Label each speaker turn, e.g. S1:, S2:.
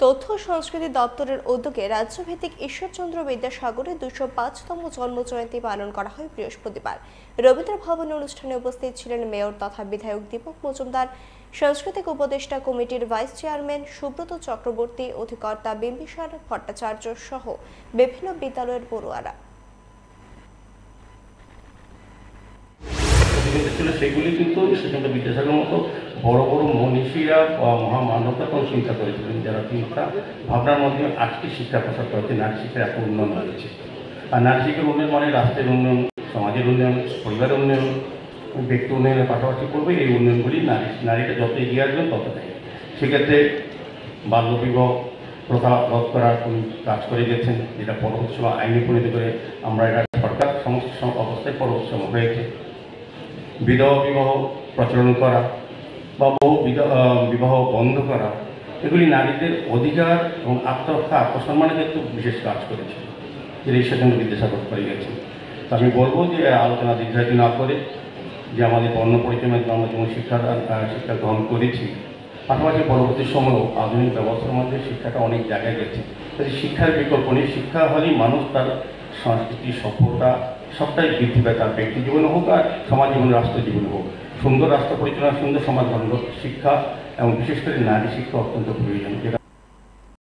S1: তথ্য সংস্কৃতি দপ্তরের উদ্যোগে রাজ্যভিত্তিক ঈশ্বরচন্দ্র বিদ্যাসাগরের ২০৫তম জন্মজয়ন্তী পালন করা হয় বৃহস্পতিবার। রবীন্দ্র ভবন অনুষ্ঠানে উপস্থিত ছিলেন মেয়র তথা বিধায়ক দীপক মজুমদার, সাংস্কৃতিক উপদেষ্টা কমিটির ভাইস চেয়ারম্যান সুব্রত চক্রবর্তী, অধিকর্তা বিম্বিসার ভট্টাচার্য সহ বিভিন্ন বিদ্যালয়ের পড়ুয়ারা।
S2: সেগুলি কিন্তু ঈশ্বরচন্দ্র বিদ্যাসাগরের মতো বড় বড় মনীষীরা মহামানবতাকেও চিন্তা করেছিলেন, যারা চিন্তা ভাবনার মধ্যে আজকে শিক্ষা প্রসার করেছে। নারী শিক্ষার এত উন্নয়ন হয়েছে, আর নারী শিক্ষার উন্নয়ন মানে রাষ্ট্রের উন্নয়ন, সমাজের উন্নয়ন, পরিবারের উন্নয়ন, ব্যক্তি উন্নয়নের পাশাপাশি করবে। এই উন্নয়নগুলি নারীটা যত এগিয়ে আসবেন তত থাকে। সেক্ষেত্রে বাল্যবিবাহ প্রথা রোধ করার উনি কাজ করে গেছেন, যেটা পরবর্তী সময় আইনে পরিণত করে আমরা এটা সরকার সমস্ত অবস্থায় পরবর্তী সময় হয়েছে। বিধবা বিবাহ প্রচলন করা বা বহু বিবাহ বন্ধ করা, এগুলি নারীদের অধিকার এবং আত্মরক্ষা আত্মসম্মানের ক্ষেত্রে বিশেষ কাজ করেছে, যেটা ঈশ্বরচন্দ্র বিদ্যাসাগর করে গেছেন। তো আমি বলবো যে আলোচনা দীর্ঘায়িত না করে, যে আমাদের বর্ণ পরিচয় মাধ্যমে আমরা যেমন শিক্ষা গ্রহণ করেছি, পাশাপাশি পরবর্তী সময়েও আধুনিক ব্যবস্থার মধ্যে শিক্ষাটা অনেক জায়গায় গেছে। তাই শিক্ষার বিকল্প নেই। শিক্ষা হলেই মানুষ তার সংস্কৃতি, সভ্যতা সবটাই বৃদ্ধি পায়, তার ব্যক্তি জীবনে হোক আর সমাজ জীবনে, রাষ্ট্র জীবনে হোক। সুন্দর রাষ্ট্র পরিচালনা, সুন্দর সমাজ গঠন শিক্ষা এবং বিশেষ করে নারী শিক্ষা অত্যন্ত প্রয়োজন।